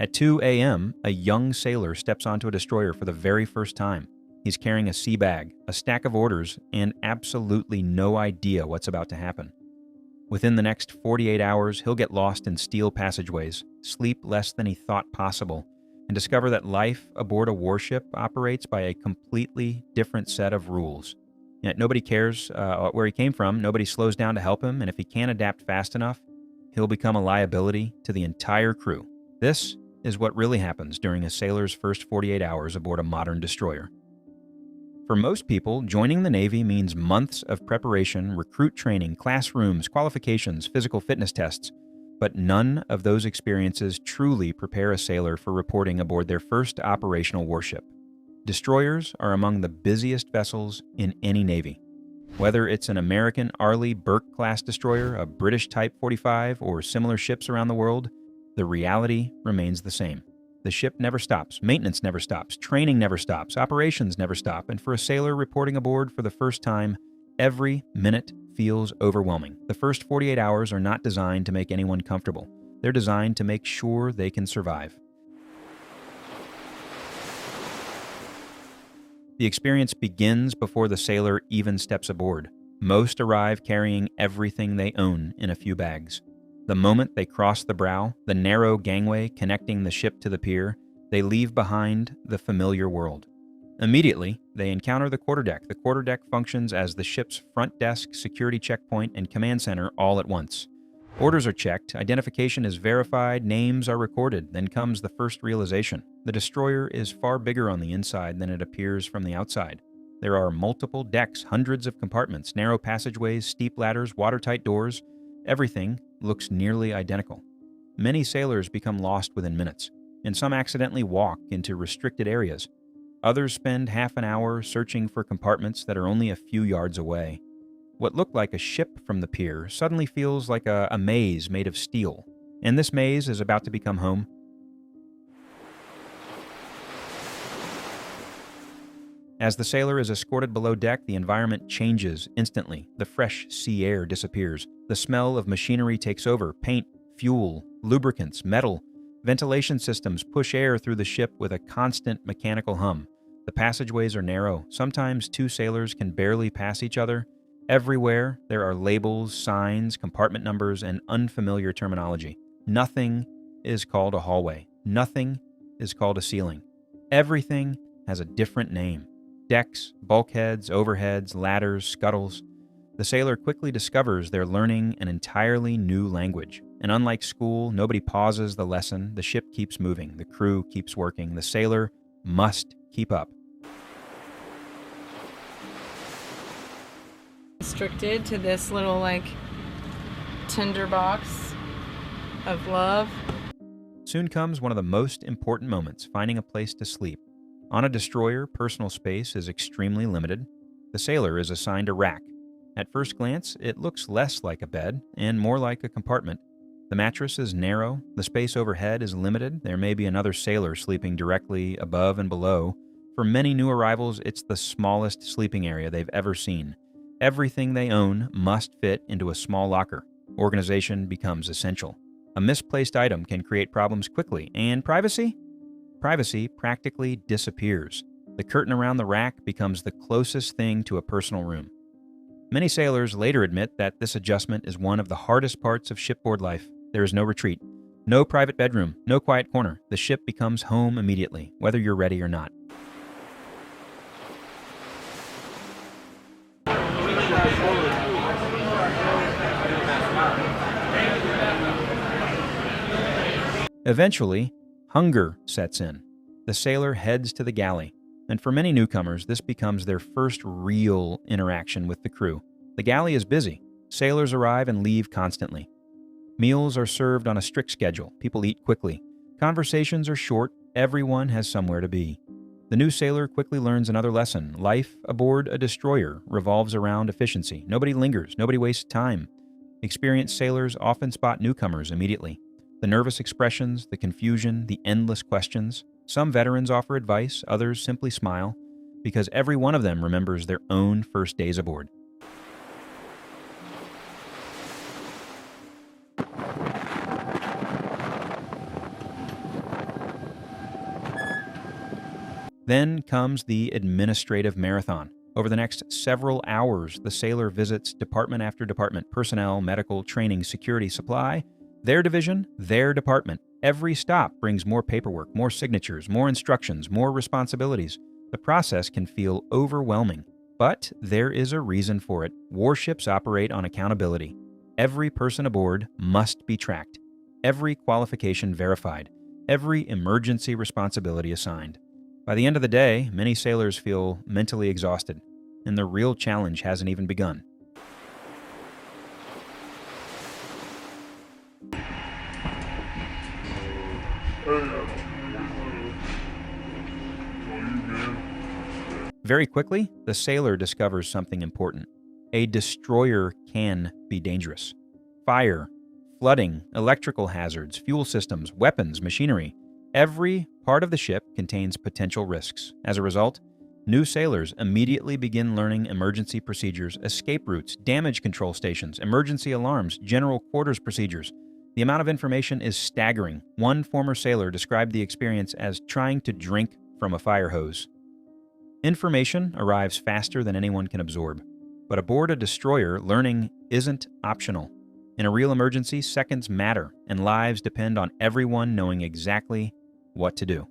At 2 a.m., a young sailor steps onto a destroyer for the very first time. He's carrying a seabag, a stack of orders, and absolutely no idea what's about to happen. Within the next 48 hours, he'll get lost in steel passageways, sleep less than he thought possible, and discover that life aboard a warship operates by a completely different set of rules. Yet nobody cares where he came from, nobody slows down to help him, and if he can't adapt fast enough, he'll become a liability to the entire crew. This is what really happens during a sailor's first 48 hours aboard a modern destroyer. For most people, joining the Navy means months of preparation, recruit training, classrooms, qualifications, physical fitness tests, but none of those experiences truly prepare a sailor for reporting aboard their first operational warship. Destroyers are among the busiest vessels in any Navy. Whether it's an American Arleigh Burke-class destroyer, a British Type 45, or similar ships around the world, the reality remains the same. The ship never stops, maintenance never stops, training never stops, operations never stop, and for a sailor reporting aboard for the first time, every minute feels overwhelming. The first 48 hours are not designed to make anyone comfortable. They're designed to make sure they can survive. The experience begins before the sailor even steps aboard. Most arrive carrying everything they own in a few bags. The moment they cross the brow, the narrow gangway connecting the ship to the pier, they leave behind the familiar world. Immediately, they encounter the quarterdeck. The quarterdeck functions as the ship's front desk, security checkpoint, and command center all at once. Orders are checked, identification is verified, names are recorded, then comes the first realization. The destroyer is far bigger on the inside than it appears from the outside. There are multiple decks, hundreds of compartments, narrow passageways, steep ladders, watertight doors. Everything looks nearly identical. Many sailors become lost within minutes, and some accidentally walk into restricted areas. Others spend half an hour searching for compartments that are only a few yards away. What looked like a ship from the pier suddenly feels like a maze made of steel, and this maze is about to become home. As the sailor is escorted below deck, the environment changes instantly. The fresh sea air disappears. The smell of machinery takes over. Paint, fuel, lubricants, metal. Ventilation systems push air through the ship with a constant mechanical hum. The passageways are narrow. Sometimes two sailors can barely pass each other. Everywhere, there are labels, signs, compartment numbers, and unfamiliar terminology. Nothing is called a hallway. Nothing is called a ceiling. Everything has a different name. Decks, bulkheads, overheads, ladders, scuttles. The sailor quickly discovers they're learning an entirely new language. And unlike school, nobody pauses the lesson. The ship keeps moving. The crew keeps working. The sailor must keep up. Restricted to this little, tinderbox of love. Soon comes one of the most important moments, finding a place to sleep. On a destroyer, personal space is extremely limited. The sailor is assigned a rack. At first glance, it looks less like a bed and more like a compartment. The mattress is narrow, the space overhead is limited, there may be another sailor sleeping directly above and below. For many new arrivals, it's the smallest sleeping area they've ever seen. Everything they own must fit into a small locker. Organization becomes essential. A misplaced item can create problems quickly, and privacy? Privacy practically disappears. The curtain around the rack becomes the closest thing to a personal room. Many sailors later admit that this adjustment is one of the hardest parts of shipboard life. There is no retreat, no private bedroom, no quiet corner. The ship becomes home immediately, whether you're ready or not. Eventually, hunger sets in. The sailor heads to the galley, and for many newcomers, this becomes their first real interaction with the crew. The galley is busy. Sailors arrive and leave constantly. Meals are served on a strict schedule. People eat quickly. Conversations are short. Everyone has somewhere to be. The new sailor quickly learns another lesson. Life aboard a destroyer revolves around efficiency. Nobody lingers. Nobody wastes time. Experienced sailors often spot newcomers immediately. The nervous expressions, the confusion, the endless questions. Some veterans offer advice, others simply smile, because every one of them remembers their own first days aboard. Then comes the administrative marathon. Over the next several hours, the sailor visits department after department, personnel, medical, training, security, supply, their division, their department. Every stop brings more paperwork, more signatures, more instructions, more responsibilities. The process can feel overwhelming, but there is a reason for it. Warships operate on accountability. Every person aboard must be tracked, every qualification verified, every emergency responsibility assigned. By the end of the day, many sailors feel mentally exhausted, and the real challenge hasn't even begun. Very quickly, the sailor discovers something important. A destroyer can be dangerous. Fire, flooding, electrical hazards, fuel systems, weapons, machinery. Every part of the ship contains potential risks. As a result, new sailors immediately begin learning emergency procedures, escape routes, damage control stations, emergency alarms, general quarters procedures. The amount of information is staggering. One former sailor described the experience as trying to drink from a fire hose. Information arrives faster than anyone can absorb. But aboard a destroyer, learning isn't optional. In a real emergency, seconds matter, and lives depend on everyone knowing exactly what to do.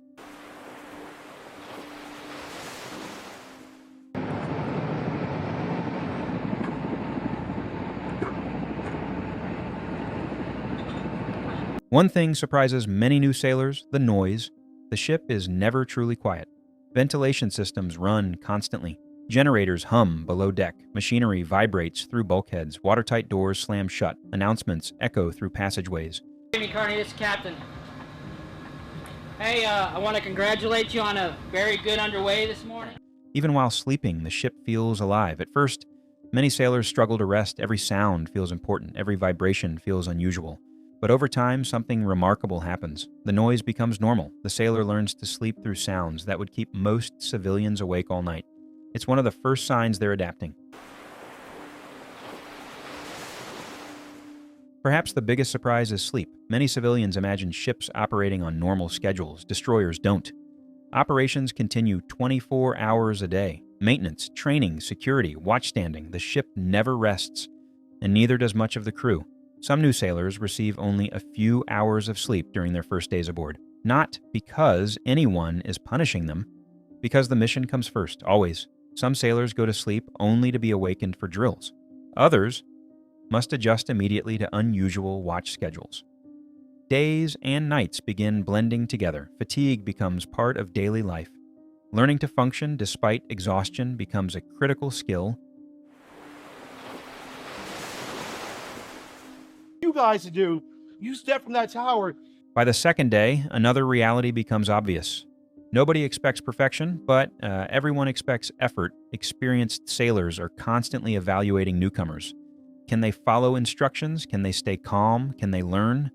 One thing surprises many new sailors: the noise. The ship is never truly quiet. Ventilation systems run constantly. Generators hum below deck. Machinery vibrates through bulkheads. Watertight doors slam shut. Announcements echo through passageways. Jamie Carney, this is Captain. Hey, I want to congratulate you on a very good underway this morning. Even while sleeping, the ship feels alive. At first, many sailors struggle to rest. Every sound feels important. Every vibration feels unusual. But over time, something remarkable happens. The noise becomes normal. The sailor learns to sleep through sounds that would keep most civilians awake all night. It's one of the first signs they're adapting. Perhaps the biggest surprise is sleep. Many civilians imagine ships operating on normal schedules. Destroyers don't. Operations continue 24 hours a day. Maintenance, training, security, watchstanding. The ship never rests, and neither does much of the crew. Some new sailors receive only a few hours of sleep during their first days aboard. Not because anyone is punishing them, because the mission comes first, always. Some sailors go to sleep only to be awakened for drills. Others must adjust immediately to unusual watch schedules. Days and nights begin blending together. Fatigue becomes part of daily life. Learning to function despite exhaustion becomes a critical skill. You guys to do, you step from that tower. By the second day, another reality becomes obvious. Nobody expects perfection, but everyone expects effort. Experienced sailors are constantly evaluating newcomers. Can they follow instructions? Can they stay calm? Can they learn?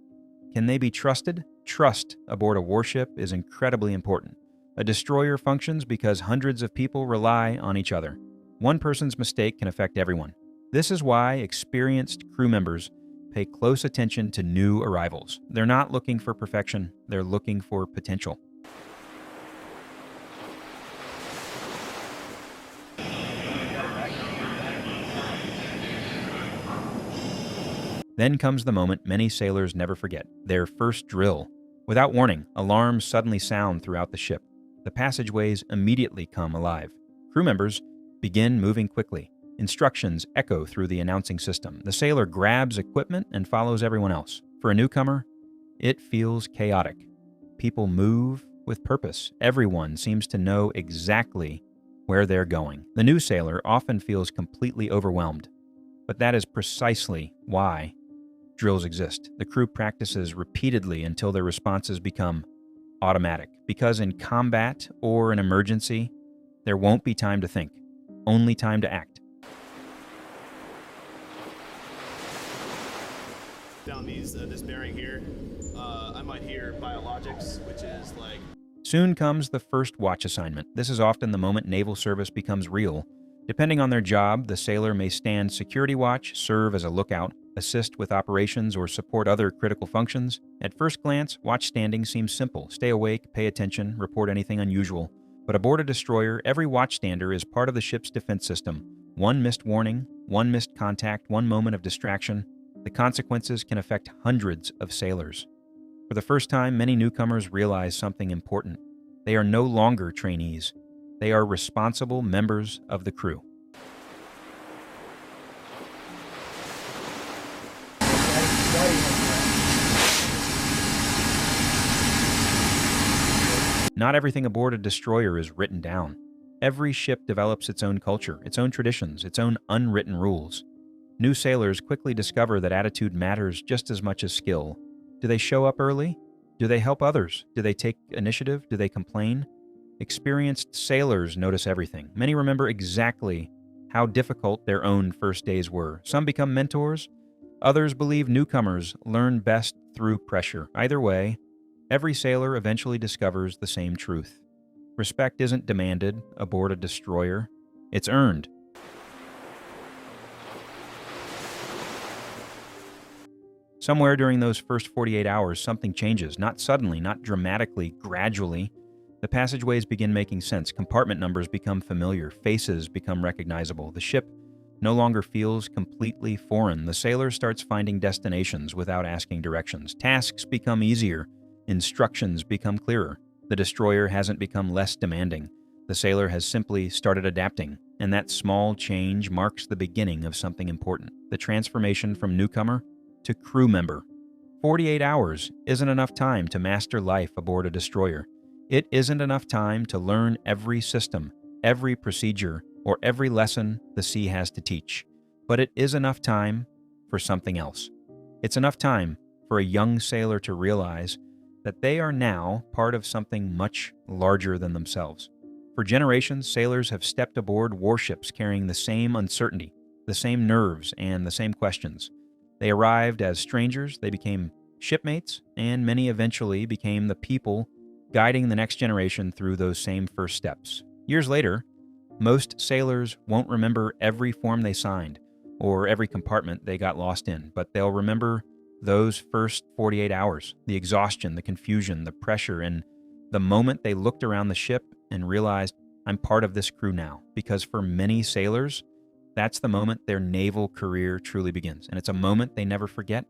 Can they be trusted? Trust aboard a warship is incredibly important. A destroyer functions because hundreds of people rely on each other. One person's mistake can affect everyone. This is why experienced crew members pay close attention to new arrivals. They're not looking for perfection, they're looking for potential. Then comes the moment many sailors never forget, their first drill. Without warning, alarms suddenly sound throughout the ship. The passageways immediately come alive. Crew members begin moving quickly. Instructions echo through the announcing system. The sailor grabs equipment and follows everyone else. For a newcomer, it feels chaotic. People move with purpose. Everyone seems to know exactly where they're going. The new sailor often feels completely overwhelmed, but that is precisely why drills exist. The crew practices repeatedly until their responses become automatic, because in combat or an emergency, there won't be time to think, only time to act. Down this bearing here, I might hear biologics, which is like... Soon comes the first watch assignment. This is often the moment naval service becomes real. Depending on their job, the sailor may stand security watch, serve as a lookout, assist with operations, or support other critical functions. At first glance, watch standing seems simple. Stay awake, pay attention, report anything unusual. But aboard a destroyer, every watchstander is part of the ship's defense system. One missed warning, one missed contact, one moment of distraction, the consequences can affect hundreds of sailors. For the first time, many newcomers realize something important. They are no longer trainees. They are responsible members of the crew. Not everything aboard a destroyer is written down. Every ship develops its own culture, its own traditions, its own unwritten rules. New sailors quickly discover that attitude matters just as much as skill. Do they show up early? Do they help others? Do they take initiative? Do they complain? Experienced sailors notice everything. Many remember exactly how difficult their own first days were. Some become mentors. Others believe newcomers learn best through pressure. Either way, every sailor eventually discovers the same truth. Respect isn't demanded aboard a destroyer. It's earned. Somewhere during those first 48 hours, something changes. Not suddenly, not dramatically, gradually. The passageways begin making sense. Compartment numbers become familiar. Faces become recognizable. The ship no longer feels completely foreign. The sailor starts finding destinations without asking directions. Tasks become easier. Instructions become clearer. The destroyer hasn't become less demanding. The sailor has simply started adapting, and that small change marks the beginning of something important. The transformation from newcomer to crew member. 48 hours isn't enough time to master life aboard a destroyer. It isn't enough time to learn every system, every procedure, or every lesson the sea has to teach. But it is enough time for something else. It's enough time for a young sailor to realize that they are now part of something much larger than themselves. For generations, sailors have stepped aboard warships carrying the same uncertainty, the same nerves, and the same questions. They arrived as strangers, they became shipmates, and many eventually became the people guiding the next generation through those same first steps. Years later, most sailors won't remember every form they signed or every compartment they got lost in, but they'll remember those first 48 hours, the exhaustion, the confusion, the pressure, and the moment they looked around the ship and realized, I'm part of this crew now. Because for many sailors, that's the moment their naval career truly begins. And it's a moment they never forget.